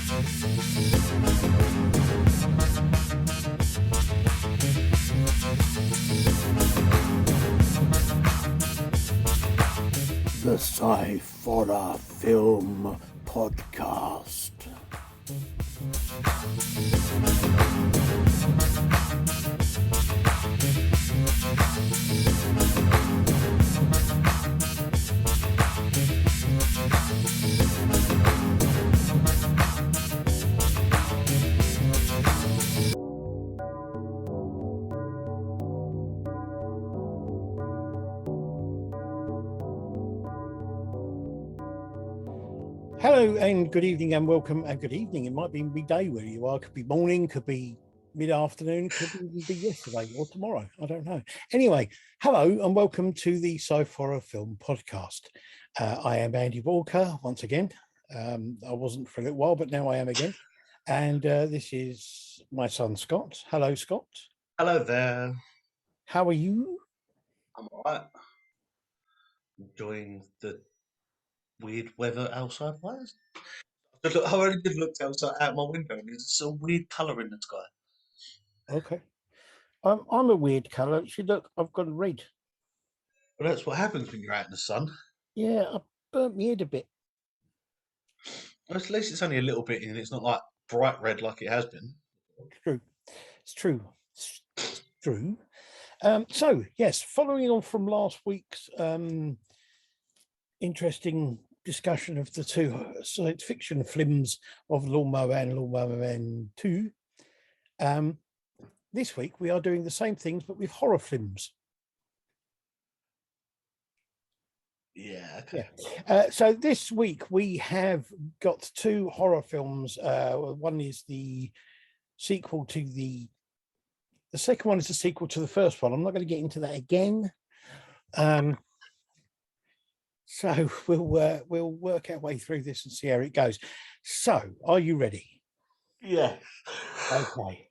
The Sciforror Film Podcast. Hello and good evening and welcome. And good evening, it might be midday where you are, could be morning, could be mid-afternoon, could even be yesterday or tomorrow, I don't know. Anyway, hello and welcome to the Sciforror Film Podcast. I am Andy Walker once again. I wasn't for a little while, but now I am again. And this is my son Scott. Hello, Scott. Hello there. How are you? I'm all right. Enjoying the weird weather outside. Why is I only just looked outside out my window and there's a weird colour in the sky. Okay. I'm a weird colour. See, look, I've got a red. Well, that's what happens when you're out in the sun. Yeah, I burnt my head a bit. Well, at least it's only a little bit and it's not like bright red like it has been. It's true. It's true. So, yes, following on from last week's interesting discussion of the two science fiction films of Lawnmower Man and Lawnmower Man 2, this week we are doing the same things but with horror films. Yeah, okay. Yeah. So this week we have got two horror films. One is the sequel to the second one is the sequel to the first one. I'm not going to get into that again. So we'll work our way through this and see how it goes. So, are you ready? Yeah. Okay.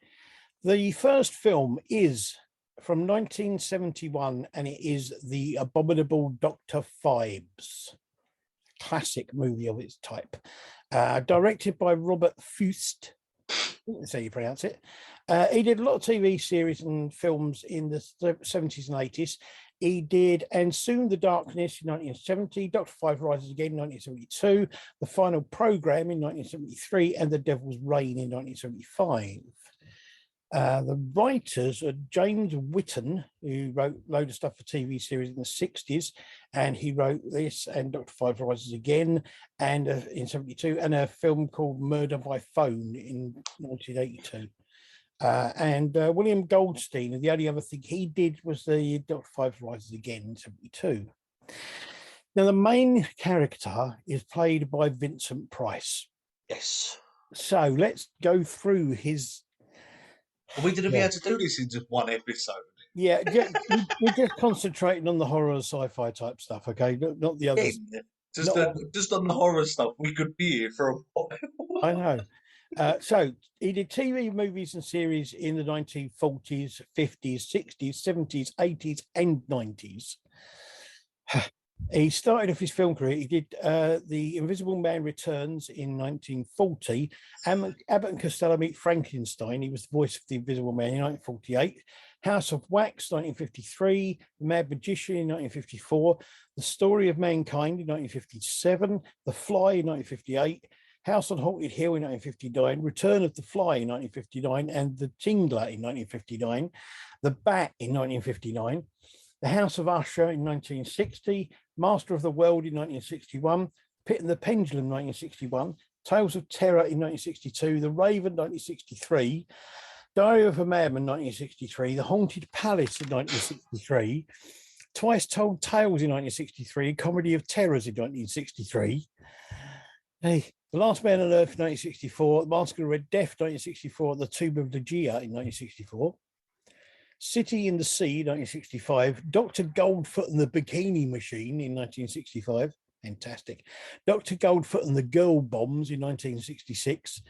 The first film is from 1971, and it is The Abominable Dr Phibes, classic movie of its type, directed by Robert Fust. That's how you pronounce it. He did a lot of TV series and films in the 70s and 80s. He did And Soon the Darkness in 1970, Dr. Phibes Rises Again in 1972, The Final Program in 1973, and The Devil's Reign in 1975. The writers are James Whitten, who wrote a load of stuff for TV series in the 60s, and he wrote this and Dr. Phibes Rises Again and in 72, and a film called Murder by Phone in 1982. And William Goldstein, and the only other thing he did was the Dr. Phibes Rises Again in 72. Now, the main character is played by Vincent Price. Yes. So let's go through his... Well, we didn't be able to do this in just one episode. Yeah, we're just concentrating on the horror sci-fi type stuff, okay? Not the others. Yeah, just on the horror stuff, we could be here for a while. I know. So he did TV, movies and series in the 1940s, 50s, 60s, 70s, 80s and 90s. He started off his film career. He did The Invisible Man Returns in 1940. Abbott and Costello Meet Frankenstein. He was the voice of the Invisible Man in 1948. House of Wax, 1953. The Mad Magician in 1954. The Story of Mankind in 1957. The Fly in 1958. House on Haunted Hill in 1959, Return of the Fly in 1959, and The Tingler in 1959, The Bat in 1959, The House of Usher in 1960, Master of the World in 1961, Pit and the Pendulum 1961, Tales of Terror in 1962, The Raven 1963, Diary of a Madman 1963, The Haunted Palace in 1963, Twice Told Tales in 1963, Comedy of Terrors in 1963, The Last Man on Earth, 1964, The Mask of the Red Death, 1964, The Tomb of Ligeia in 1964, City in the Sea, 1965, Dr. Goldfoot and the Bikini Machine in 1965, fantastic, Dr. Goldfoot and the Girl Bombs in 1966,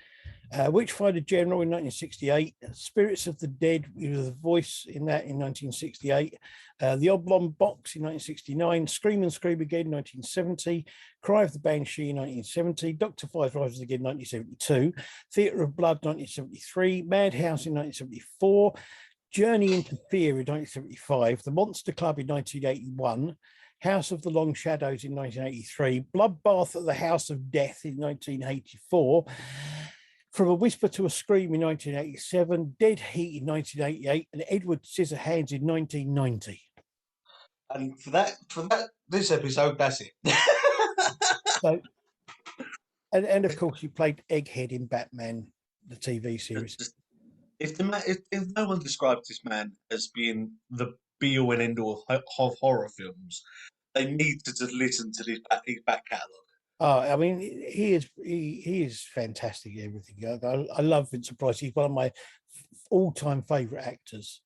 Witchfinder General in 1968, Spirits of the Dead, he was the voice in that in 1968, The Oblong Box in 1969, Scream and Scream Again 1970, Cry of the Banshee in 1970, Dr. Phibes Rises Again 1972, Theatre of Blood 1973, Madhouse in 1974, Journey into Fear in 1975, The Monster Club in 1981, House of the Long Shadows in 1983, Bloodbath at the House of Death in 1984, From a Whisper to a Scream in 1987, Dead Heat in 1988, and Edward Scissorhands in 1990. And for that, this episode, that's it. So, and of course, he played Egghead in Batman, the TV series. If no one describes this man as being the be all and end all of horror films, they need to just listen to his back catalogue. Oh, I mean, he is fantastic at everything. I love Vincent Price. He's one of my all-time favourite actors.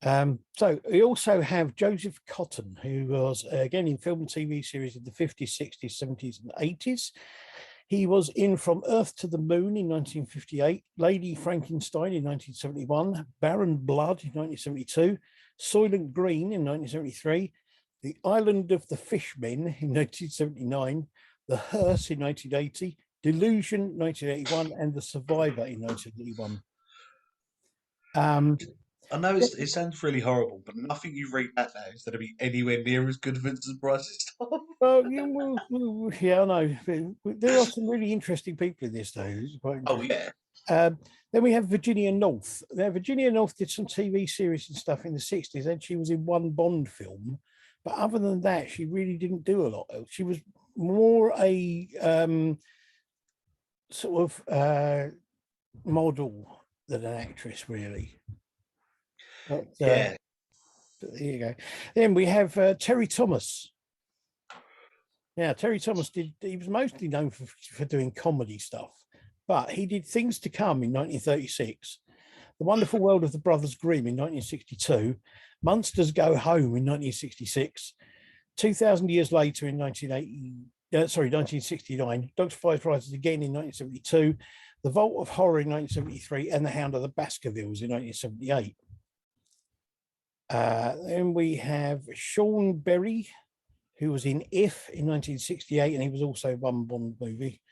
So we also have Joseph Cotton, who was again in film and TV series in the 50s, 60s, 70s, and 80s. He was in From Earth to the Moon in 1958, Lady Frankenstein in 1971, Baron Blood in 1972, Soylent Green in 1973, The Island of the Fishmen in 1979, The Hearse in 1980, Delusion 1981, and The Survivor in 1981. I know it sounds really horrible, but nothing you read that is going to be anywhere near as good as Vincent Price's stuff. Well, yeah, I know. There are some really interesting people in this, though. Oh, yeah. Then we have Virginia North. Now, Virginia North did some TV series and stuff in the 60s, and she was in one Bond film. But other than that, she really didn't do a lot. She was more a sort of model than an actress, really. But, Yeah. there you go. Then we have Terry Thomas. Now, Terry Thomas he was mostly known for doing comedy stuff, but he did Things to Come in 1936, The Wonderful World of the Brothers Grimm in 1962, Monsters Go Home in 1966, 2,000 Years Later in 1969, Dr. Phibes Rises Again in 1972, The Vault of Horror in 1973, and The Hound of the Baskervilles in 1978. Then we have Sean Berry, who was in If in 1968, and he was also one Bond movie.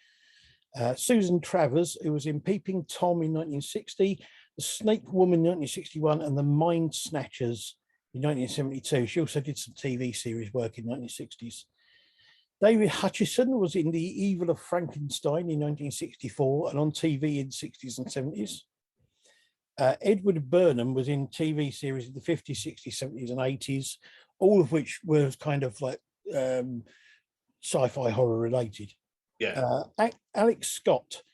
Susan Travers, who was in Peeping Tom in 1960, The Snake Woman in 1961, and The Mind Snatchers in 1972. She also did some TV series work in the 1960s. David Hutchison was in The Evil of Frankenstein in 1964 and on TV in the 60s and 70s. Edward Burnham was in TV series in the 50s, 60s, 70s, and 80s, all of which was kind of like sci-fi horror related. Yeah. Alex Scott,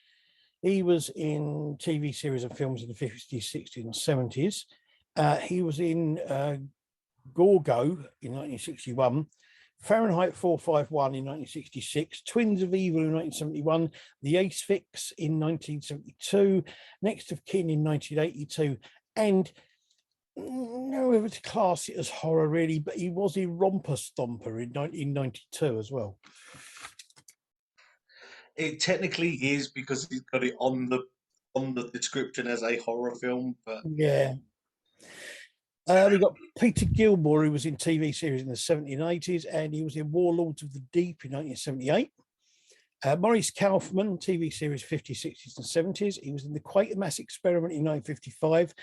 he was in TV series and films in the 50s, 60s, and 70s. He was in Gorgo in 1961, Fahrenheit 451 in 1966, Twins of Evil in 1971, The Asphyx in 1972, Next of Kin in 1982, and no, it was class it as horror really, but he was in Romper Stomper in 1992 as well. It technically is because he's got it on the description as a horror film, but yeah. We got Peter Gilmore, who was in TV series in the 70s and 80s, and he was in Warlords of the Deep in 1978. Maurice Kaufman, TV series 50s, 60s, and 70s. He was in The Quatermass Experiment in 1955,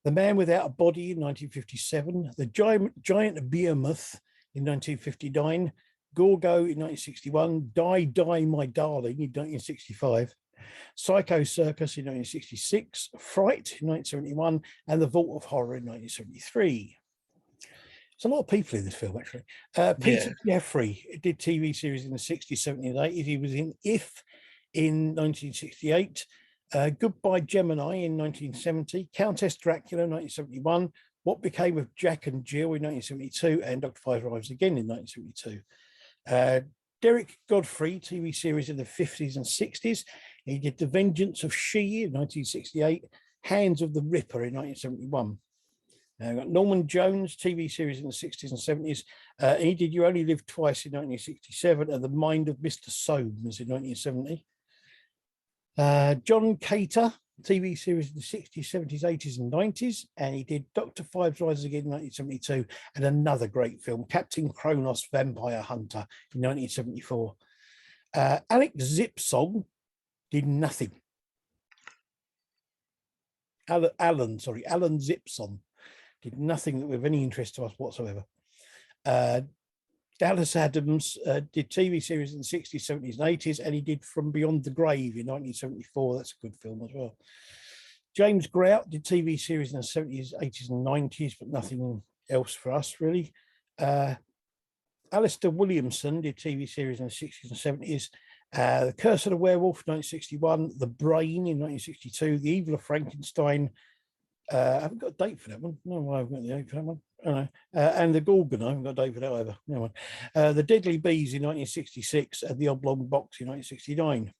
The Man Without a Body in 1957, The Giant Behemoth in 1959, Gorgo in 1961, Die, Die, My Darling in 1965, Psycho Circus in 1966, Fright in 1971, and The Vault of Horror in 1973. There's a lot of people in this film, actually. Peter Jeffrey did TV series in the 60s, 70s, and 80s. He was in If in 1968, Goodbye Gemini in 1970, Countess Dracula in 1971, What Became of Jack and Jill in 1972, and Dr. Phibes Rises Again in 1972. Derek Godfrey, TV series in the 50s and 60s. He did The Vengeance of She in 1968, Hands of the Ripper in 1971. Got Norman Jones, TV series in the 60s and 70s. He did You Only Live Twice in 1967 and The Mind of Mr. Soames in 1970. John Cater, TV series in the 60s, 70s, 80s, and 90s. And he did Dr. Phibes Rises Again in 1972, and another great film, Captain Kronos Vampire Hunter in 1974. Alex Zipsong did nothing. Alan Zipson did nothing with any interest to us whatsoever. Dallas Adams did TV series in the 60s, 70s, and 80s, and he did From Beyond the Grave in 1974. That's a good film as well. James Grout did TV series in the 70s, 80s, and 90s, but nothing else for us, really. Alistair Williamson did TV series in the 60s and 70s. The Curse of the Werewolf, 1961. The Brain in 1962. The Evil of Frankenstein. I haven't got a date for that one. No, I haven't got the date for that one. I don't know. And the Gorgon, I haven't got a date for that either. No one. The Deadly Bees in 1966 and the Oblong Box in 1969.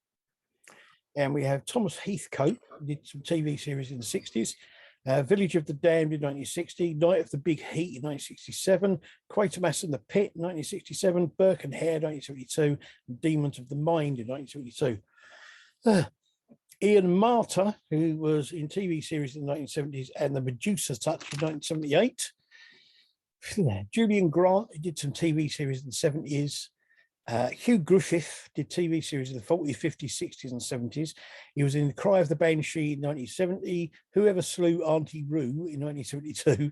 And we have Thomas Heathcote, did some TV series in the 60s. Village of the Damned in 1960, Night of the Big Heat in 1967, Quatermass in the Pit in 1967, Burke and Hare 1972, and Demons of the Mind in 1972. Ian Marter, who was in TV series in the 1970s, and The Medusa Touch in 1978. Julian Grant, he did some TV series in the 70s. Hugh Griffith did TV series in the 40s, 50s, 60s, and 70s. He was in The Cry of the Banshee in 1970, Whoever Slew Auntie Roo in 1972,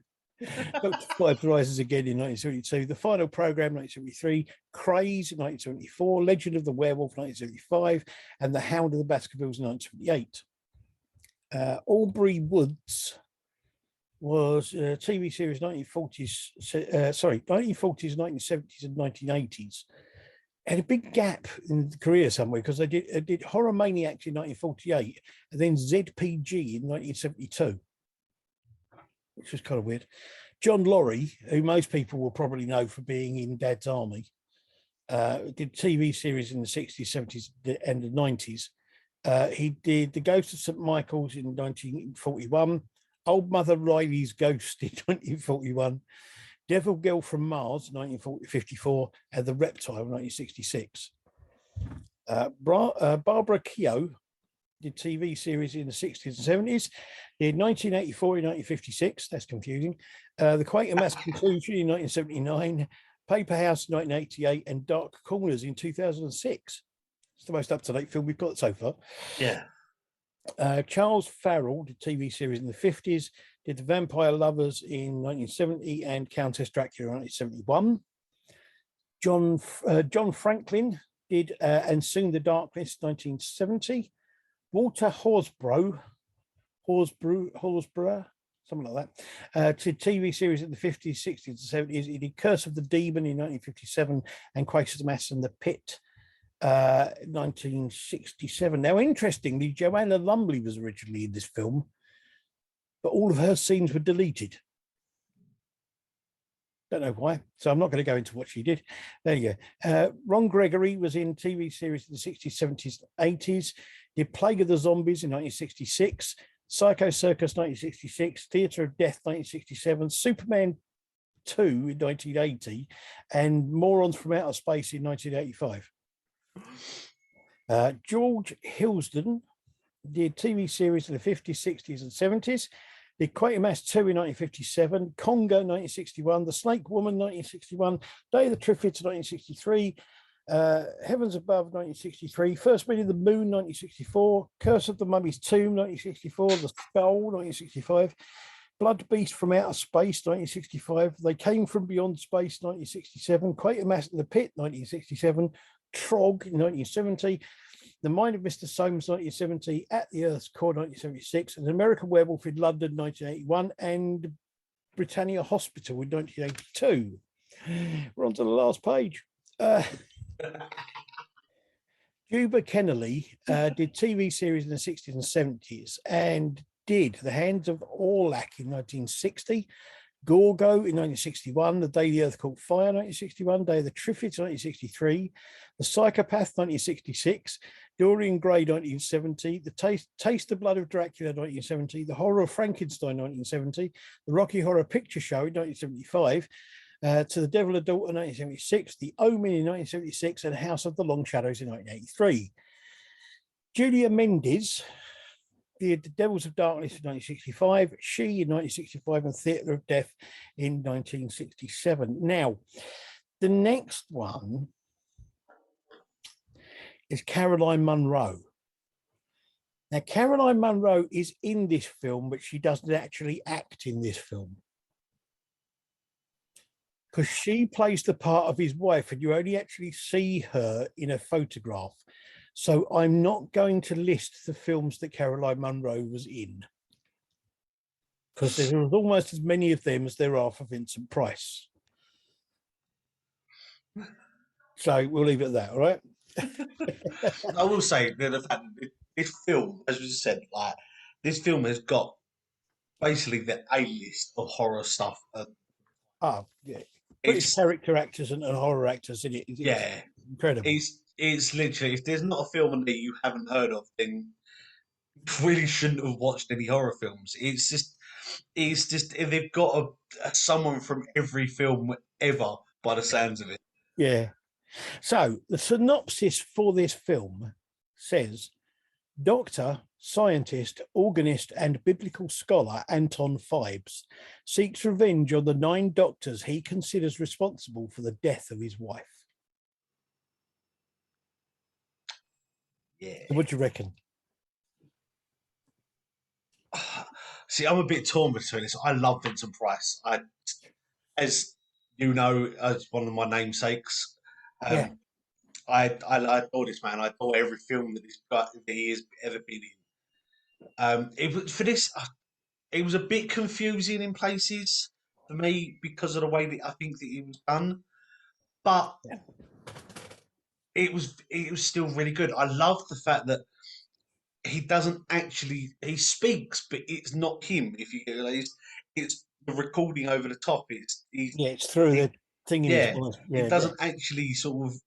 Dr. Phibes Rises Again in 1972, The Final Program 1973, Craze in 1974, Legend of the Werewolf 1975, and The Hound of the Baskervilles in 1978. Aubrey Woods was a TV series 1940s, 1970s, and 1980s. Had a big gap in the career somewhere because I did Horror Maniacs in 1948 and then ZPG in 1972, which was kind of weird. John Laurie, who most people will probably know for being in Dad's Army, did TV series in the 60s, 70s, and the 90s. He did The Ghost of St. Michael's in 1941, Old Mother Riley's Ghost in 1941, Devil Girl from Mars, 1954, and The Reptile, 1966. Barbara Keogh did TV series in the 60s and 70s. In 1984 and 1956, that's confusing. The Quatermass Conclusion in 1979, Paper House in 1988, and Dark Corners in 2006. It's the most up-to-date film we've got so far. Yeah. Charles Farrell did TV series in the 50s, did The Vampire Lovers in 1970 and Countess Dracula in 1971. John Franklin did And Soon the Darkness 1970. Walter Horsburgh, something like that, to TV series in the 50s, 60s, and 70s. He did Curse of the Demon in 1957 and Quatermass in the Pit 1967. Now, interestingly, Joanna Lumley was originally in this film, but all of her scenes were deleted. Don't know why, so I'm not going to go into what she did. There you go. Ron Gregory was in TV series in the 60s, 70s, 80s. Did Plague of the Zombies in 1966, Psycho Circus 1966, Theatre of Death 1967, Superman 2 in 1980, and Morons from Outer Space in 1985. George Hilsden did TV series in the 50s, 60s, and 70s. Did Quatermass 2 in 1957, Congo 1961, The Snake Woman 1961, Day of the Triffids 1963, Heavens Above 1963, First Men in the Moon 1964, Curse of the Mummy's Tomb 1964, The Skull 1965, Blood Beast from Outer Space 1965, They Came from Beyond Space 1967, Quatermass in the Pit 1967, Trog in 1970, The Mind of Mr. Soames 1970, At the Earth's Core 1976, An American Werewolf in London 1981, and Britannia Hospital in 1982. We're on to the last page. Juba Kennelly did TV series in the 60s and 70s and did The Hands of Orlac in 1960, Gorgo in 1961, The Day the Earth Caught Fire 1961, Day of the Triffids 1963, The Psychopath 1966, Dorian Gray 1970, The Taste the Blood of Dracula 1970, The Horror of Frankenstein 1970, The Rocky Horror Picture Show in 1975, To the Devil a Daughter 1976, The Omen in 1976, and House of the Long Shadows in 1983. Julia Mendes, the Devils of Darkness in 1965, She in 1965, and Theatre of Death in 1967. Now, the next one is Caroline Munro. Now, Caroline Munro is in this film, but she doesn't actually act in this film, because she plays the part of his wife, and you only actually see her in a photograph. So I'm not going to list the films that Caroline Munro was in, because there's almost as many of them as there are for Vincent Price. So we'll leave it at that, all right? I will say that the fact that this film, as we said, like this film has got basically the A-list of horror stuff. Yeah. British It's character actors and horror actors in it. It's incredible. it's literally, if there's not a film that you haven't heard of, then you really shouldn't have watched any horror films. It's just they've got someone from every film ever, by the sounds of it. Yeah. So the synopsis for this film says, doctor, scientist, organist, and biblical scholar Anton Phibes seeks revenge on the 9 doctors he considers responsible for the death of his wife. Yeah. What do you reckon? See, I'm a bit torn between this. I love Vincent Price. As you know, as one of my namesakes, Yeah. I adore this man. I adore every film that he has ever been in. It was for this. It was a bit confusing in places for me because of the way that I think that it was done, but Yeah. it was still really good. I love the fact that he doesn't actually, he speaks, but it's not him. If you get it, it's the recording over the top. It's through the thing in his yeah, voice. it Yeah. doesn't actually sort of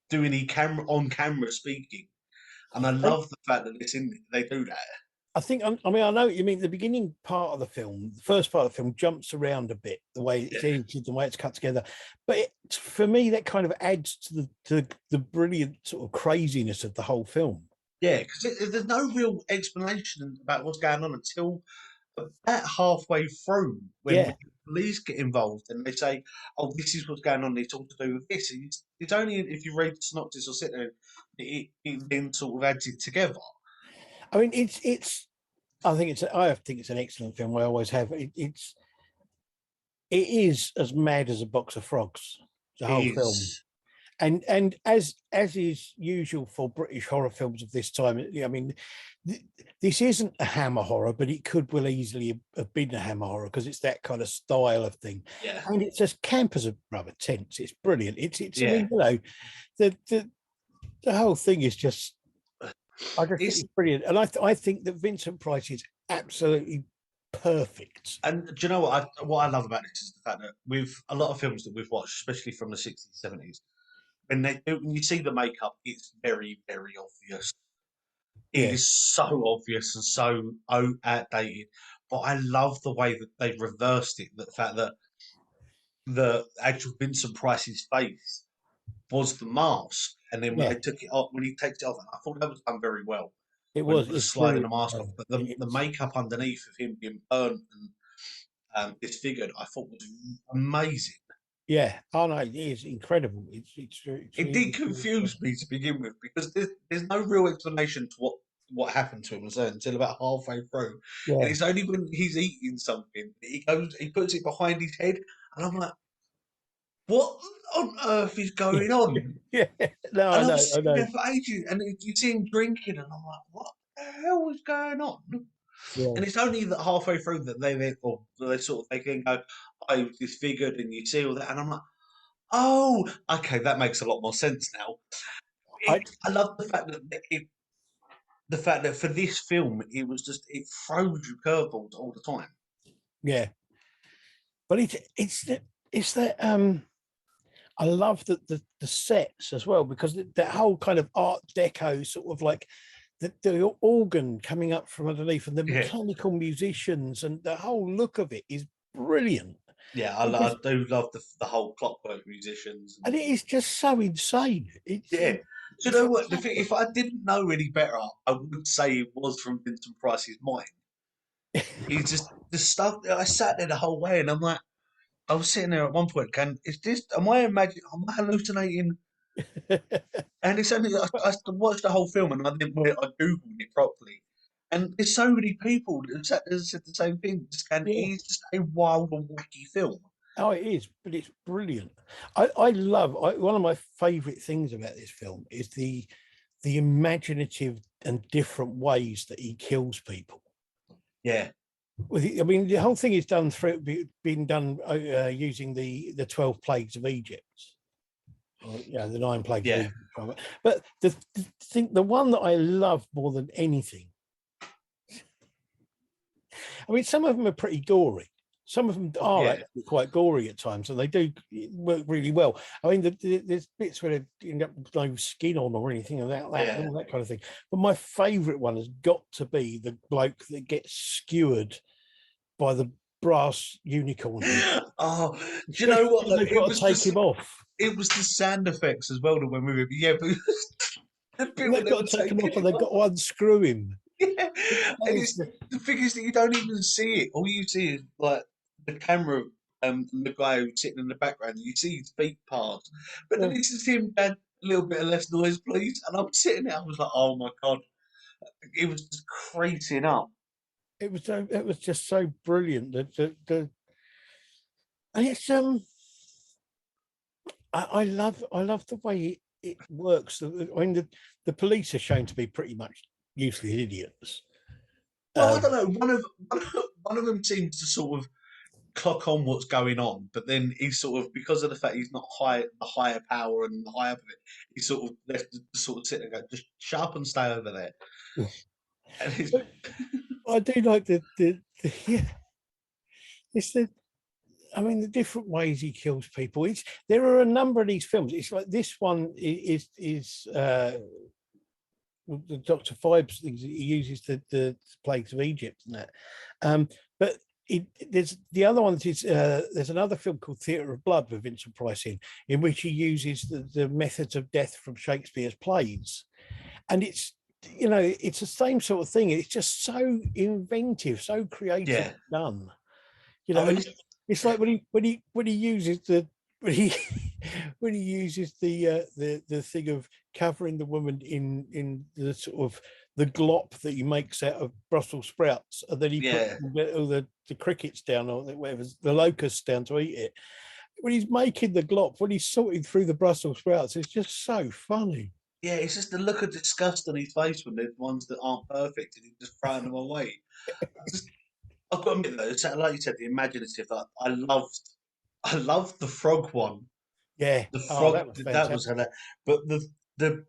do any camera speaking, and I And love the fact that they do that. I think, I mean, I know what you mean. The beginning part of the film, the first part of the film, jumps around a bit, the way it's edited, the way it's cut together. But for me, that kind of adds to the brilliant sort of craziness of the whole film. Yeah, because there's no real explanation about what's going on until about halfway through, when Yeah. the police get involved and they say, "Oh, this is what's going on. It's all to do with this." And it's only if you read the synopsis or sit there, it then sort of adds it together. I mean, I think it's an excellent film. I always have. It is as mad as a box of frogs, the It whole film. is. And as is usual for British horror films of this time, I mean, this isn't a Hammer horror, but it could well easily have been a Hammer horror because it's that kind of style of thing. Yeah. And it's as camp as a rubber tent. It's brilliant. It's Yeah. I mean, you know, the whole thing is just, I just think it's brilliant. And I think that Vincent Price is absolutely perfect. And do you know what I love about this is the fact that with a lot of films that we've watched, especially from the 60s, 70s, when you see the makeup, it's very, very obvious. It is so obvious and so outdated. But I love the way that they reversed it. The fact that the actual Vincent Price's face was the mask, and then when they took it off, when he takes it off, I thought that was done very well. It's sliding the brilliant. mask off, but the makeup underneath of him being burnt and disfigured, I thought was amazing. Yeah, oh no, it is incredible. It did confuse me to begin with because there's no real explanation to what happened to him until about halfway through, and it's only when he's eating something he puts it behind his head, and I'm like, what on earth is going on? Yeah, no, And I know. sitting there for ages, and you see him drinking, and I'm like, what the hell is going on? Yeah. And it's only that halfway through that they can go, I was disfigured, and you see all that, and I'm like, oh, okay, that makes a lot more sense now. I love the fact that for this film, it was just, it throws you curveballs all the time. Yeah, but it's that I love the sets as well, because that whole kind of Art Deco sort of like the organ coming up from underneath and the mechanical musicians and the whole look of it is brilliant. Yeah, I do love the whole clockwork musicians, and it is just so insane. Do you know what? The thing, if I didn't know any better, I would say it was from Vincent Price's mind. He's just the stuff. I sat there the whole way, and I'm like, I was sitting there at one point. Is this? Am I imagining? Am I hallucinating? And it's only I watched the whole film, and I didn't. I googled it properly, and there's so many people that said the same thing. And Yeah. it's just a wild and wacky film. Oh, it is, but it's brilliant. One of my favourite things about this film is the imaginative and different ways that he kills people. Yeah, I mean, the whole thing is done through being done using the 12 plagues of Egypt. Or, the 9 plagues of yeah. Egypt. But the one that I love more than anything. I mean, some of them are pretty gory. Some of them are Yeah. actually quite gory at times, and they do work really well. I mean, there's bits where they end up with no skin on or anything like that, Yeah. and all that kind of thing. But my favourite one has got to be the bloke that gets skewered by the brass unicorn head. Oh, do you know what? They've got to take him off. It was the sound effects as well that went with it. But yeah, but the bit when They've they were got to take him taking off, and it they've got to unscrew him. Yeah, That and is it's the thing is that you don't even see it. All you see is like the camera, and the guy who's sitting in the background. You see his feet pass, but then this is him going, a little bit of less noise, please. And I'm sitting there, I was like, oh my god, it was just crating up. it was just so brilliant. And it's I love the way it works. I mean, the police are shown to be pretty much useless idiots. Well, I don't know. One of them seems to sort of clock on what's going on, but then he's sort of because of the fact he's not the higher power and the higher of it, he's sort of left to sort of sit there and go, just shut up and stay over there. And it's, But I do like yeah, it's the I mean the different ways he kills people. There are a number of these films. It's like this one is the Dr. Phibes things. He uses the plagues of Egypt and that. But there's the other one is there's another film called Theatre of Blood with Vincent Price in which he uses the methods of death from Shakespeare's plays, and it's the same sort of thing. It's just so inventive, so creative yeah. done. Oh, And it's like when he uses the when he when he uses the thing of covering the woman in the sort of the glop that he makes out of Brussels sprouts, and then he puts yeah. all the crickets down or whatever, the locusts down to eat it. When he's making the glop, when he's sorting through the Brussels sprouts, it's just so funny. Yeah, it's just the look of disgust on his face when there's ones that aren't perfect and he's just throwing them away. I've got to admit though, like you said, the imaginative. I loved the frog one. Yeah. The Oh, frog that was that was fantastic. hilarious. But the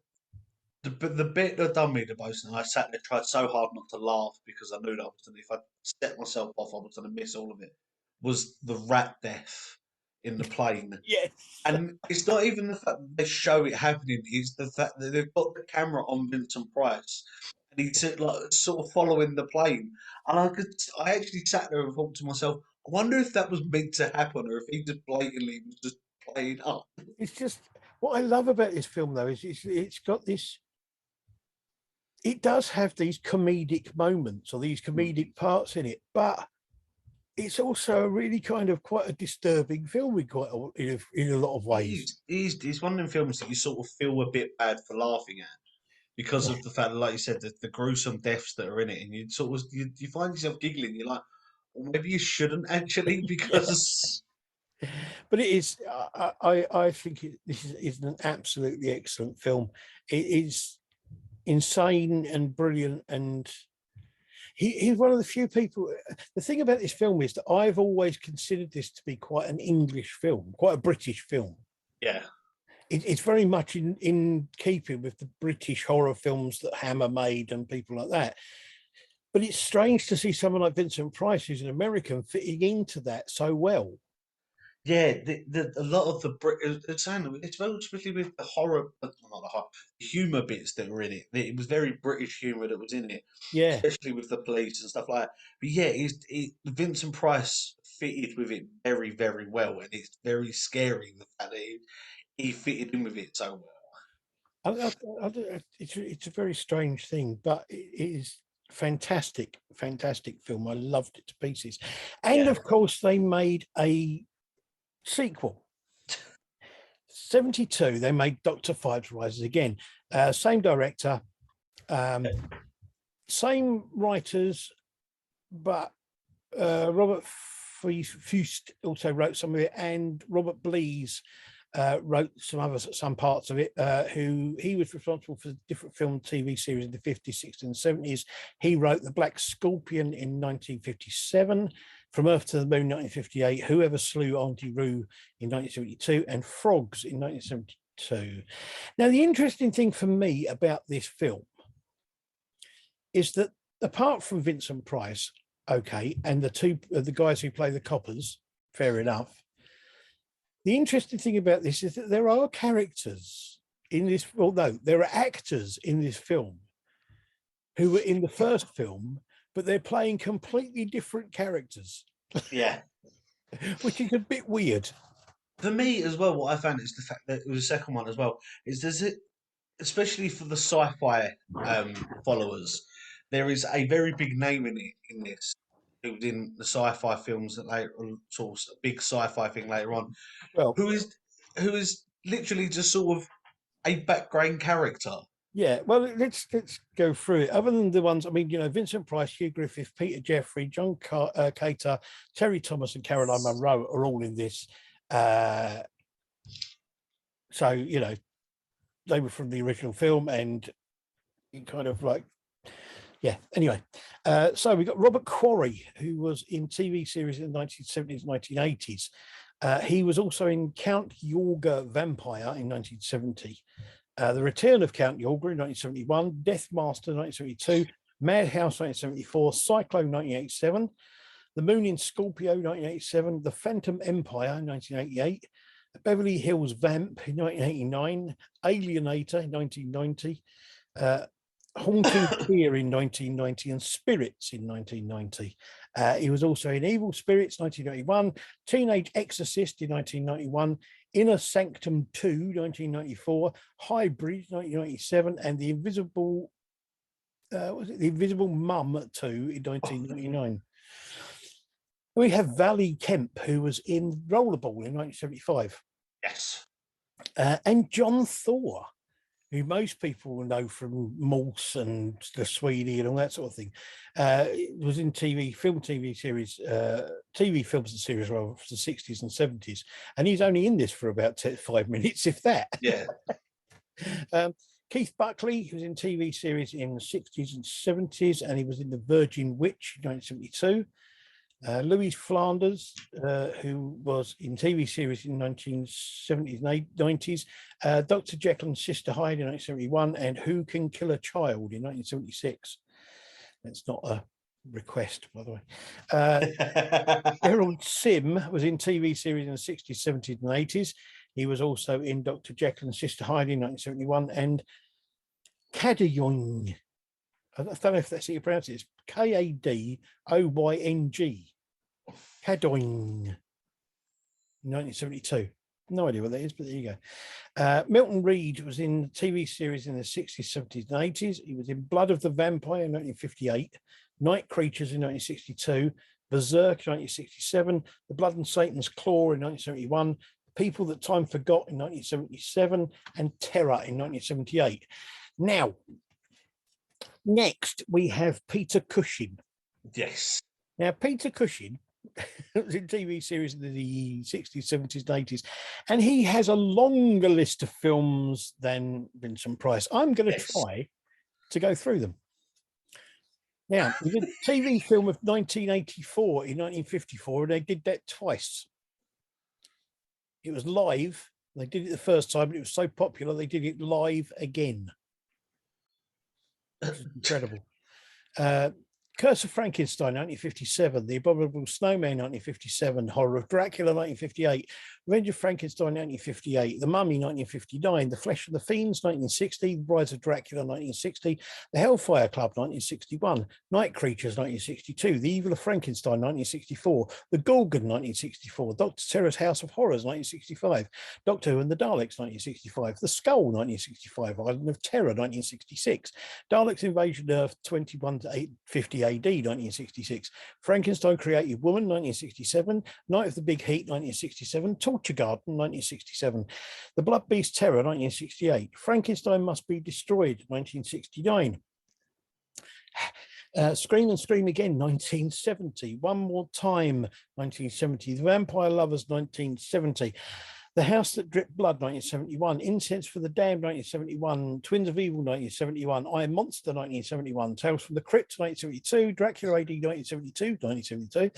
the bit that done me the most, and I sat there tried so hard not to laugh because I knew that I was gonna, if I set myself off, I was going to miss all of it. Was the rat death in the plane. Yes. And it's not even the fact that they show it happening; it's the fact that they've got the camera on Vincent Price, and he's like sort of following the plane. And I actually sat there and thought to myself, I wonder if that was meant to happen, or if he just blatantly was just playing up. It's just what I love about this film though is it's got this. It does have these comedic moments or these Hmm. comedic parts in it, but it's also a really kind of quite a disturbing film in a lot of ways. It's one of them films that you sort of feel a bit bad for laughing at because Yeah, of the fact, that, like you said, the gruesome deaths that are in it, and you sort of you find yourself giggling. You're like, well, maybe you shouldn't actually, yeah. because But it is. I think this is an absolutely excellent film. It is insane and brilliant, and he's one of the few people. The thing about this film is that I've always considered this to be quite an English film, quite a British film. yeah, It's very much in keeping with the British horror films that Hammer made and people like that. But it's strange to see someone like Vincent Price, who's an American, fitting into that so well. yeah. A lot of the it's saying it's very especially with the horror, not the horror, the humour bits that were in it. It was very British humour that was in it, Yeah, especially with the police and stuff like that. But yeah, Vincent Price fitted with it very, very well, and it's very scary the fact that he fitted in with it so well. It's a very strange thing, but it is fantastic, fantastic film. I loved it to pieces. And Yeah. of course, they made a sequel. 72, they made Dr. Phibes Rises Again. Same director, same writers, but Robert Fust also wrote some of it, and Robert Blees wrote some parts of it. Who he was responsible for different film TV series in the 50s, 60s, and 70s. He wrote The Black Scorpion in 1957, From Earth to the Moon 1958, Whoever Slew Auntie Roo in 1972, and Frogs in 1972. Now, the interesting thing for me about this film is that apart from Vincent Price, okay, and the guys who play the coppers, fair enough. The interesting thing about this is that there are characters in this, although there are actors in this film who were in the first film, but they're playing completely different characters. Yeah. Which is a bit weird. For me as well, what I found is the fact that it was the second one as well, is there's it, especially for the sci-fi followers, there is a very big name in it in this. In the sci-fi films that later, sort of a big sci-fi thing later on, Well, who is literally just sort of a background character. yeah, well, let's go through it. Other than the ones, I mean, Vincent Price, Hugh Griffith, Peter Jeffrey, John Cater, Terry Thomas, and Caroline Munro are all in this. So they were from the original film, and kind of like, yeah. Anyway, so we got Robert Quarry, who was in TV series in the 1970s, 1980s. He was also in Count Yorga Vampire in 1970. The Return of Count Yorga in 1971, Death Master 1972, Madhouse 1974, Cyclone 1987, The Moon in Scorpio 1987, The Phantom Empire 1988, Beverly Hills Vamp in 1989, Alienator in 1990, Haunting Fear in 1990, and Spirits in 1990. He was also in Evil Spirits 1991, Teenage Exorcist in 1991, Inner Sanctum 2 1994, Hybrid 1997, and The Invisible The Invisible Mum 2 in 1999. We have Valley Kemp, who was in Rollerball in 1975. Yes. And John Thor, who most people will know from Morse and The Sweeney and all that sort of thing. Was in TV films and series, rather, for the 60s and 70s. And he's only in this for about 5 minutes, if that. Yeah. Keith Buckley, who was in TV series in the 60s and 70s, and he was in The Virgin Witch in 1972. Louis Flanders, who was in TV series in 1970s and 90s, Dr. Jekyll and Sister Hyde in 1971, and Who Can Kill a Child in 1976. That's not a request, by the way. Gerald Sim was in TV series in the 60s, 70s, and 80s. He was also in Dr. Jekyll and Sister Hyde in 1971, and Kadoyong. I don't know if that's how you pronounce it. It's Kadoyng. Kadoyng. 1972. No idea what that is, but there you go. Milton Reed was in TV series in the 60s, 70s, and 80s. He was in Blood of the Vampire in 1958, Night Creatures in 1962, Berserk in 1967, The Blood and Satan's Claw in 1971, People That Time Forgot in 1977, and Terror in 1978. Now, next, we have Peter Cushing. Yes. Now, Peter Cushing was in TV series in the 60s, 70s, and 80s, and he has a longer list of films than Vincent Price. I'm going to try to go through them. Now, he did a TV film of 1984 in 1954, and they did that twice. It was live. They did it the first time, but it was so popular, they did it live again. Incredible. Curse of Frankenstein, 1957, The Abominable Snowman, 1957, Horror of Dracula, 1958, Revenge of Frankenstein, 1958. The Mummy, 1959. The Flesh of the Fiends, 1960. The Brides of Dracula, 1960. The Hellfire Club, 1961. Night Creatures, 1962. The Evil of Frankenstein, 1964. The Gorgon, 1964. Dr. Terror's House of Horrors, 1965. Doctor Who and the Daleks, 1965. The Skull, 1965. Island of Terror, 1966. Daleks Invasion Earth, 21 to 50 AD, 1966. Frankenstein Created Woman, 1967. Night of the Big Heat, 1967. Torture Garden, 1967. The Blood Beast Terror, 1968. Frankenstein Must Be Destroyed, 1969. Scream and Scream Again, 1970. One More Time, 1970. The Vampire Lovers, 1970. The House That Dripped Blood, 1971. Incense for the Damned, 1971. Twins of Evil, 1971. Iron Monster, 1971. Tales from the Crypt, 1972. Dracula AD, 1972.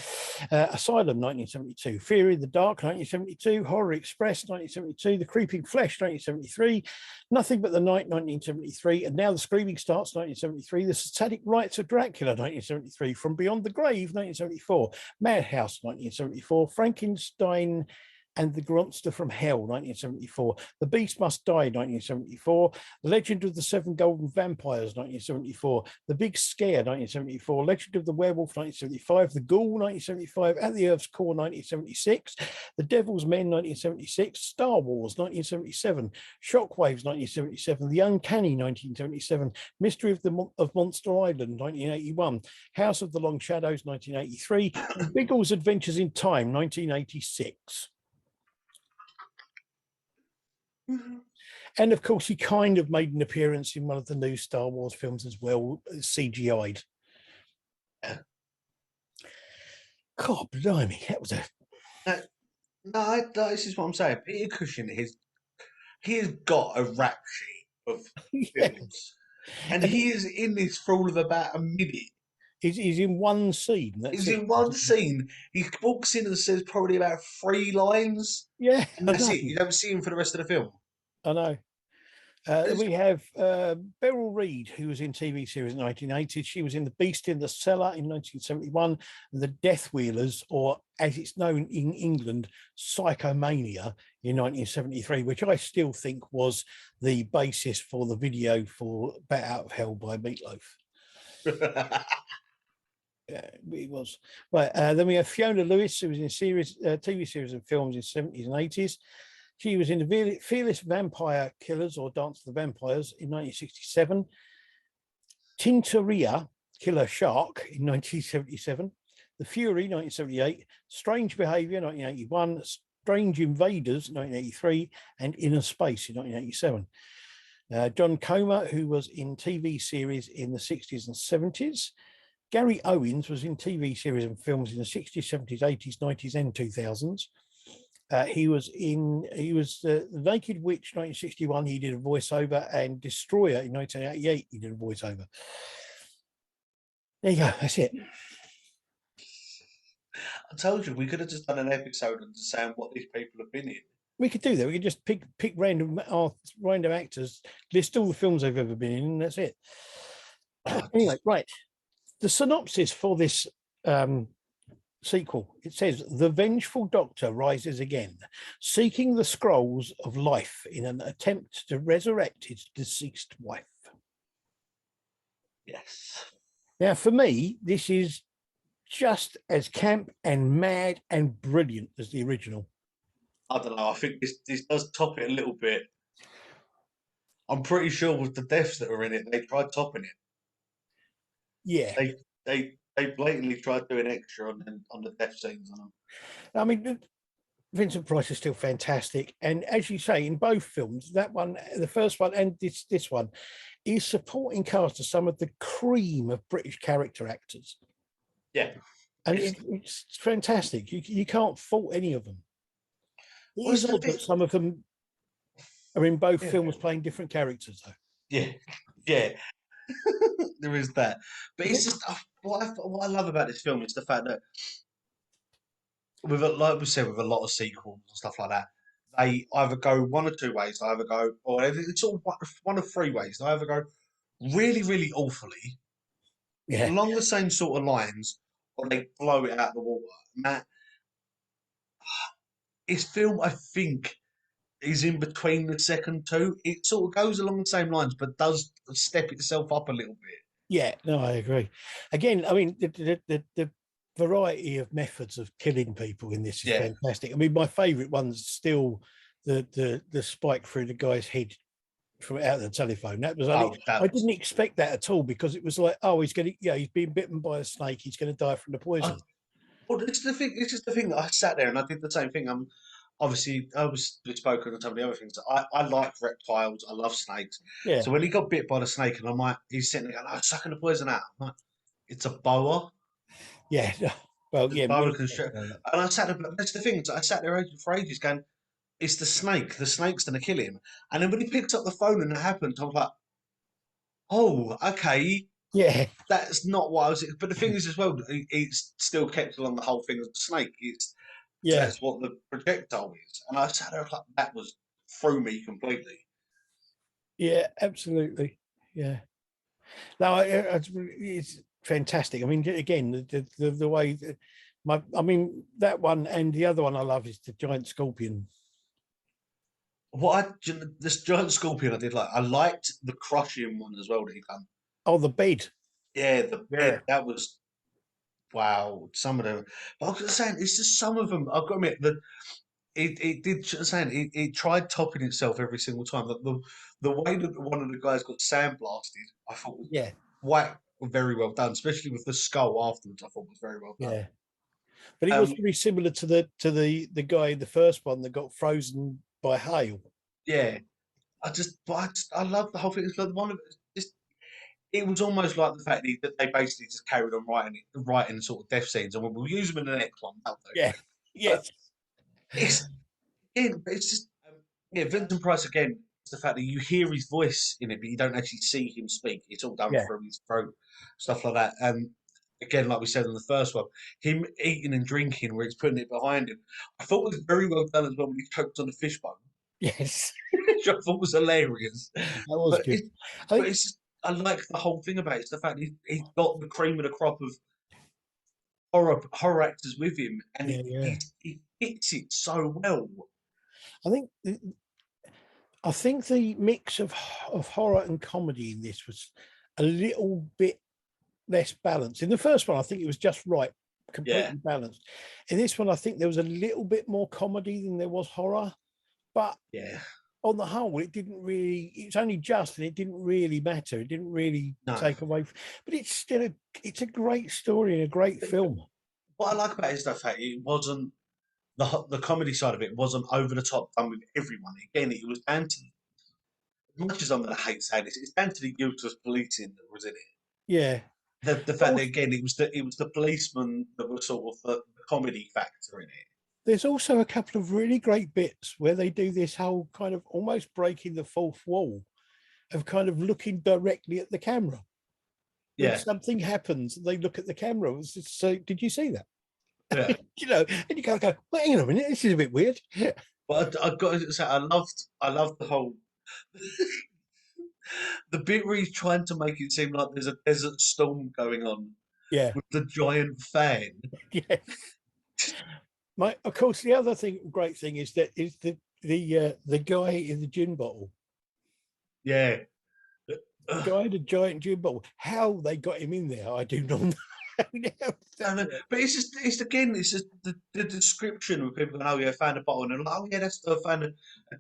Asylum, 1972. Fury in the Dark, 1972. Horror Express, 1972. The Creeping Flesh, 1973. Nothing But the Night, 1973. And Now the Screaming Starts, 1973. The Satanic Rites of Dracula, 1973. From Beyond the Grave, 1974. Madhouse, 1974. Frankenstein and the Monster from Hell, 1974. The Beast Must Die, 1974. The Legend of the Seven Golden Vampires, 1974. The Big Scare, 1974. Legend of the Werewolf, 1975. The Ghoul, 1975. At the Earth's Core, 1976. The Devil's Men, 1976. Star Wars, 1977. Shockwaves, 1977. The Uncanny, 1977. Mystery of Monster Island, 1981. House of the Long Shadows, 1983. And Biggles Adventures in Time, 1986. And of course, he kind of made an appearance in one of the new Star Wars films as well, CGI'd. God, blimey, that was a. No, this is what I'm saying. Peter Cushing he has got a rap sheet of films, and he is in this for all of about a minute. He's in one scene. He's in one scene. He walks in and says probably about 3 lines. Yeah, and that's it. You don't see him for the rest of the film. I know. We have Beryl Reid, who was in TV series in the 1980s. She was in The Beast in the Cellar in 1971, and The Death Wheelers, or as it's known in England, Psychomania in 1973, which I still think was the basis for the video for Bat Out of Hell by Meatloaf. Yeah, it was. Right, then we have Fiona Lewis, who was in TV series and films in the 70s and 80s. She was in the Fearless Vampire Killers, or Dance of the Vampires, in 1967. Tintoria, Killer Shark, in 1977. The Fury, 1978. Strange Behavior, 1981. Strange Invaders, 1983. And Inner Space, in 1987. John Comer, who was in TV series in the 60s and 70s. Gary Owens was in TV series and films in the 60s, 70s, 80s, 90s, and 2000s. He was the Naked Witch, 1961. He did a voiceover, and Destroyer in 1988. He did a voiceover. There you go. That's it. I told you we could have just done an episode on saying what these people have been in. We could do that. We could just pick random actors, list all the films they've ever been in, and that's it. Anyway, right. The synopsis for this sequel, it says, the vengeful doctor rises again, seeking the scrolls of life in an attempt to resurrect his deceased wife. Yes. Now, for me, this is just as camp and mad and brilliant as the original. I don't know. I think this does top it a little bit. I'm pretty sure with the deaths that are in it, they tried topping it. Yeah. They blatantly tried doing extra on the death scenes on them. I mean, Vincent Price is still fantastic, and as you say, in both films, that one, the first one, and this one, is supporting cast of some of the cream of British character actors. Yeah, and it's fantastic. You can't fault any of them. It is odd that some of them are in both films playing different characters, though. Yeah. There is that, but it's just what I love about this film is the fact that like we said, with a lot of sequels and stuff like that, they either go one or two ways. They either go, or it's all one of 3 ways. They either go really, really awfully, along the same sort of lines, or they blow it out of the water. And that his film, I think, is in between the second two. It sort of goes along the same lines, but does step itself up a little bit. Yeah, no, I agree. Again, I mean, the variety of methods of killing people in this is Yeah. fantastic. I mean, my favourite one's still the spike through the guy's head from out of the telephone. That was Oh, I that was. didn't expect that at all because it was like, oh, he's gonna, yeah, he's been bitten by a snake. He's going to die from the I, poison. well, it's the thing. It's just the thing that I sat there and I did the same thing. Obviously I was spoken on some of the other things. I like reptiles. I love snakes. Yeah, So when he got bit by the snake, and I'm like, he's sitting there going, "Oh, sucking the poison out." I'm like, it's a boa. yeah. Well, The yeah, boa me. can shoot. And I sat there. But that's the thing. I sat there for ages going, "It's the snake. The snake's going to kill him." And then when he picked up the phone and it happened, I was like, "Oh, okay." Yeah, That's not what I was. But the thing is, as well, it's still kept along the whole thing of the snake. It's yeah, that's what the projectile is, and I sat there like that was threw me completely. yeah, absolutely. Yeah. No, it's fantastic. I mean, again, the way I mean, that one and the other one I love is the giant scorpion. This giant scorpion I did like. I liked the crushing one as well that he done. Oh, the bed. Yeah, the Yeah, bed that was wow. Some of them, but I was saying it's just some of them. I've got to admit that it did. Saying it tried topping itself every single time. The way that one of the guys got sandblasted, I thought was yeah, quite very well done, especially with the skull afterwards. I thought was very well done. yeah. But it was Um, very similar to the guy in the first one that got frozen by hail. yeah, I love the whole thing. It's like one of just it was almost like the fact that they basically just carried on writing sort of death scenes, and we'll use them in the next one. That'll do. Yeah, But yes, it's again, it's just yeah, Vincent Price again. It's the fact that you hear his voice in it, but you don't actually see him speak. It's all done yeah, through his throat, stuff like that. And again, like we said in the first one, him eating and drinking where he's putting it behind him, I thought was very well done as well when he choked on the fishbone, yes. which I thought was hilarious. That was But good. it, I but think, it's just, I like the whole thing about it. It's the fact he got the cream of the crop of horror actors with him, and yeah, yeah. he fits it so well. I think I think the mix of horror and comedy in this was a little bit less balanced. In the first one, I think it was just right, Yeah, completely balanced. In this one, I think there was a little bit more comedy than there was horror, but yeah. on the whole, it didn't really. It's only just, and it didn't really matter. It didn't really No, take away. But it's still it's a great story and a great film. what I like about it is the fact it wasn't the comedy side of it wasn't over the top done with everyone. Again, it was down to as much as I'm going to hate saying this, it's down to the useless policing that was in it. Yeah. The But fact that also, again it was the policeman that was sort of the comedy factor in it. there's also a couple of really great bits where they do this whole kind of almost breaking the fourth wall of kind of looking directly at the camera. When Yeah, something happens, they look at the camera. So, did you see that? yeah. And you kind of go, well, hang on a minute, this is a bit weird. But I got to say, I loved the whole the bit where he's trying to make it seem like there's a desert storm going on Yeah, with the giant fan. yeah. Of course, the other great thing is that is the guy in the gin bottle. Yeah. The guy in the giant gin bottle. How they got him in there, I do not know. I know. But it's again, it's just the description of people going, oh yeah, found a bottle, and they're like, oh yeah, that's found a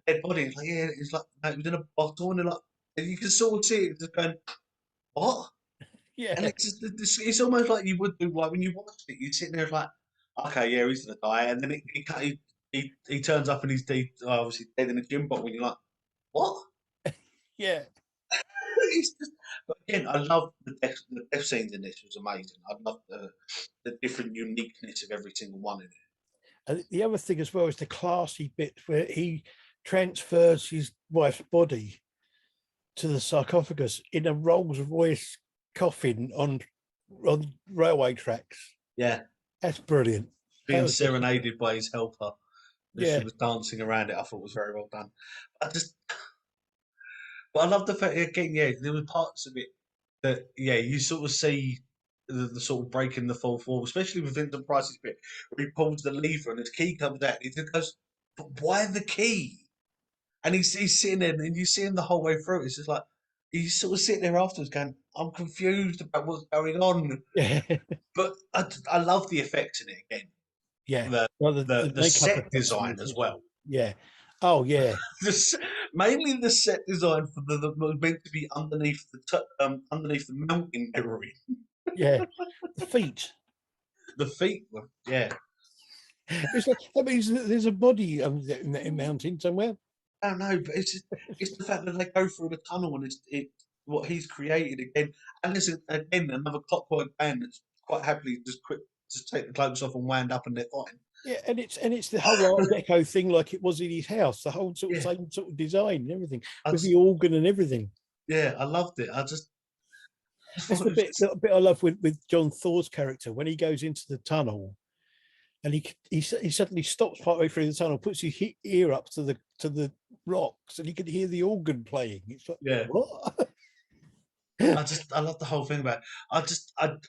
dead body. It's like, yeah, it's like no, it was in a bottle, and they're like, and you can sort of see it just going, what? And Yeah, it's just, it's almost like you would do like when you watched it, you're sitting there like, okay, yeah, he's gonna die, and then he turns up and he's obviously dead in a gym bottle, and you're like, what? yeah. It's just, but again, I love the death scenes in this was amazing. I love the different uniqueness of every single one in it. And the other thing as well is the classy bit where he transfers his wife's body to the sarcophagus in a Rolls Royce coffin on railway tracks. Yeah, That's brilliant. That being was just, serenaded by his helper as she yeah, was dancing around it, I thought was very well done. I just, but I love the fact again. Yeah, there were parts of it that yeah, you sort of see the sort of breaking the fourth wall, especially with Vincent Price's bit where he pulls the lever and his key comes out. And he just goes, but why the key? And he's sitting there, and you see him the whole way through. It's just like he's sort of sitting there afterwards, going, "I'm confused about what's going on." Yeah, But I love the effects in it again. yeah. The Well, the the the makeup set effects in design this as also. well. Yeah. Oh yeah, Mainly the set design for the was meant to be underneath the mountain they were in. yeah. The feet. The feet were, yeah. It's like that means that there's a body in that mountain somewhere. I don't know, but it's the fact that they go through the tunnel and it's what he's created again. And there's again another clockwork band that's quite happily just take the clothes off and wound up and they're fine. Yeah, and it's the whole Art Deco thing, like it was in his house. The whole sort of Yeah, same sort of design and everything I with the just, organ and everything. yeah, I loved it. I That's thought it was just, the bit I love with John Thor's character when he goes into the tunnel and he suddenly stops partway through the tunnel, puts his ear up to the rocks, and you can hear the organ playing. It's like yeah. what? I love the whole thing about it.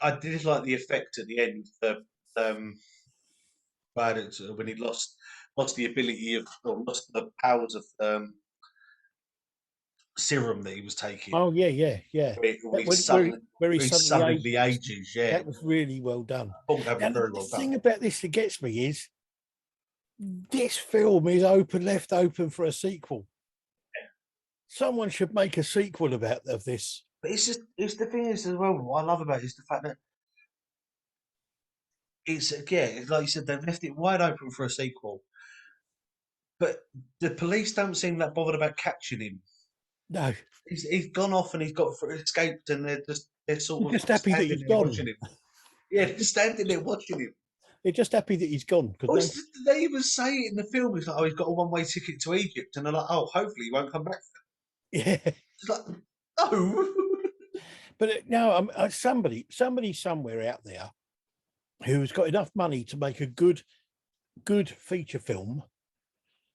I did like the effect at the end. The about it when he lost the ability of or lost the powers of serum that he was taking. Oh yeah, yeah, yeah. When Where he he suddenly suddenly ages. ages. Yeah, That was really well done. I thought that was Now very the well done. thing about this that gets me is this film is left open for a sequel. Someone should make a sequel of this. But it's the thing is as well. What I love about it is the fact that it's like you said they've left it wide open for a sequel, but the police don't seem that bothered about catching him. No, He's gone off and he's got escaped, and they're they're sort of just happy that standing he's there gone. watching him. Yeah, they're standing there watching him. They're just happy that he's gone because Oh, no, they even say it in the film. It's like, oh, he's got a one-way ticket to Egypt, and they're like, oh, hopefully he won't come back. yeah. It's like, no. But now somebody somewhere out there who's got enough money to make a good feature film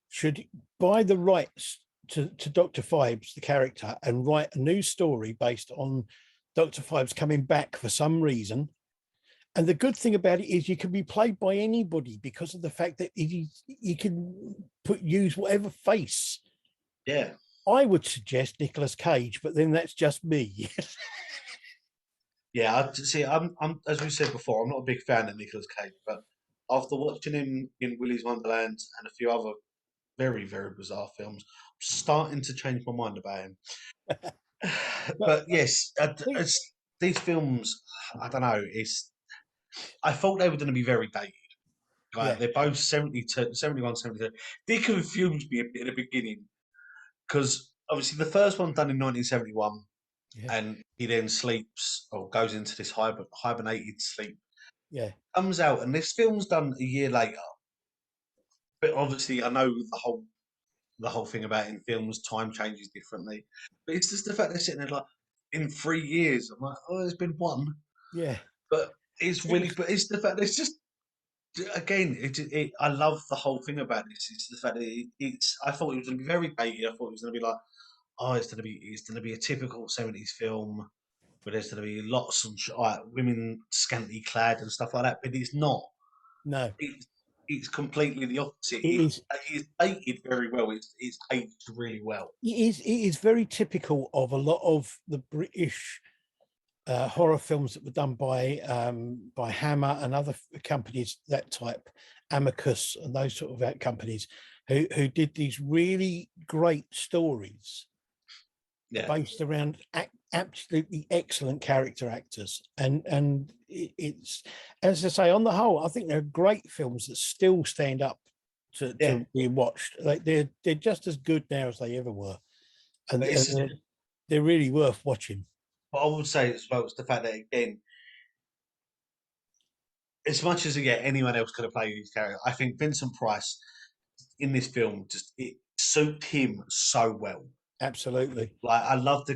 should buy the rights to Dr. Phibes, the character, and write a new story based on Dr. Phibes coming back for some reason. And the good thing about it is you can be played by anybody because of the fact that you can use whatever face. Yeah, I would suggest Nicolas Cage, but then that's just me. yeah. I'm as we said before, I'm not a big fan of Nicolas Cage, but after watching him in Willy's Wonderland and a few other very very bizarre films, I'm starting to change my mind about him. But But yes, these films, I don't know. I thought they were going to be very dated. yeah, They're both 72, 71, 72. They confused me a bit at the beginning because obviously the first one done in 1971, yeah, and he then sleeps or goes into this hibernated sleep. yeah. Comes out, and this film's done a year later. But obviously, I know the whole thing about in films, time changes differently. But it's just the fact they're sitting there like in 3 years. I'm like, oh, there's been one, Yeah. but it's really, but it's the fact that it's just again, I love the whole thing about this. It's the fact that it's. I thought it was going to be very dated. I thought it was going to be like, oh, it's going to be a typical 70s film where there's going to be lots of like, women scantily clad and stuff like that. But it's not. No, It's completely the opposite. it is. It's dated very well. It's aged really well. It is very typical of a lot of the British horror films that were done by Hammer and other companies that type, Amicus and those sort of companies who did these really great stories Yeah, based around absolutely excellent character actors, and it's, as I say, on the whole I think they're great films that still stand up yeah. to being watched. Like they're just as good now as they ever were, and, But it's and they're really worth watching. what I would say as well is the fact that again, as much as yeah, anyone else could have played these characters, I think Vincent Price in this film just it suited him so well. Absolutely. Like I love the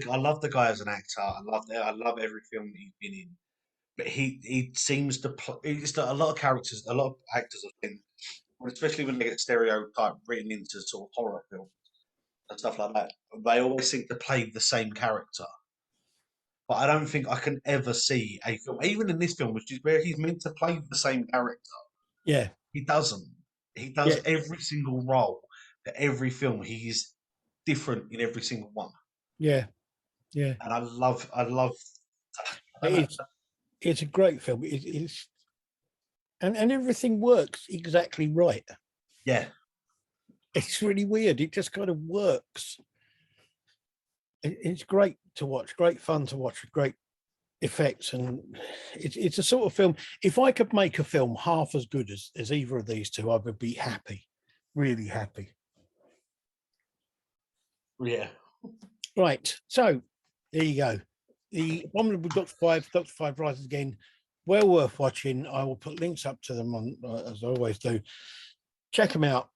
guy as an actor. I love every film that he's been in. But he seems to play. It's like a lot of characters, a lot of actors have been, especially when they get stereotype written into sort of horror films and stuff like that. They always seem to play the same character. But I don't think I can ever see a film, even in this film, which is where he's meant to play the same character. Yeah. He doesn't. He does every single role for every film. He is different in every single one. Yeah. And I love. I don't know. It's a great film. It's and everything works exactly right. Yeah. It's really weird. It just kind of works. It's great to watch, great fun to watch, great effects, and it's a sort of film. If I could make a film half as good as either of these two, I would be happy, really happy. Yeah. Right. So there you go. The Abominable Dr. Phibes, Dr. Phibes Rises Again. Well worth watching. I will put links up to them on, as I always do. Check them out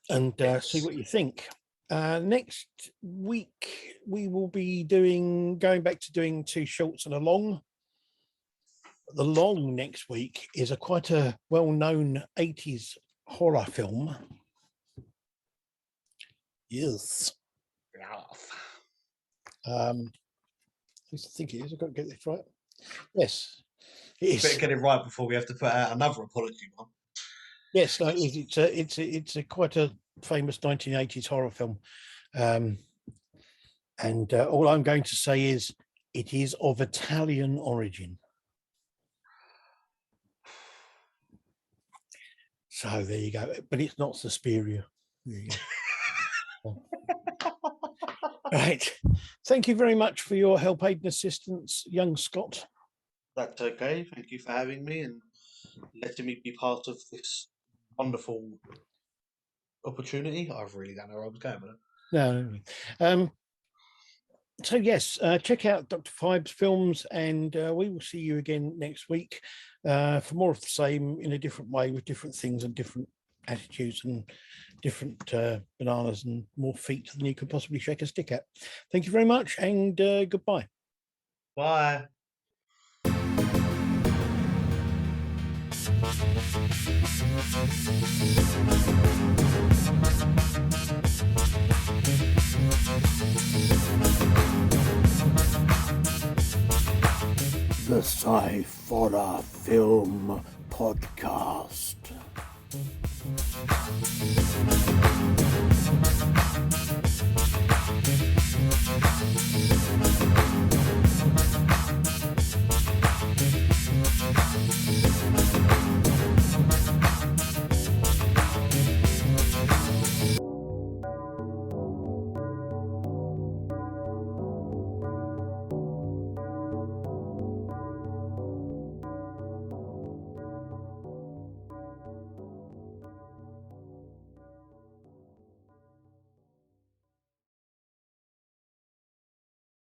and see what you think. Next week we will be going back to doing 2 shorts and a long. The long next week is quite a well-known 80s horror film. Yes. I think it is. I've got to get this right. Yes, it is. Better get it right before we have to put out another apology one. Yes, no, it's a quite a famous 1980s horror film, and all I'm going to say is it is of Italian origin. So there you go. But it's not Suspiria. There you go. Right. Thank you very much for your help, aid, and assistance, young Scott. That's okay. Thank you for having me and letting me be part of this wonderful opportunity. I really don't know where I was going with it. No. So yes, check out Dr. Phibes films, and we will see you again next week for more of the same in a different way, with different things and different attitudes and different bananas and more feet than you could possibly shake a stick at. Thank you very much, and goodbye. Bye. The Sciforror Film Podcast.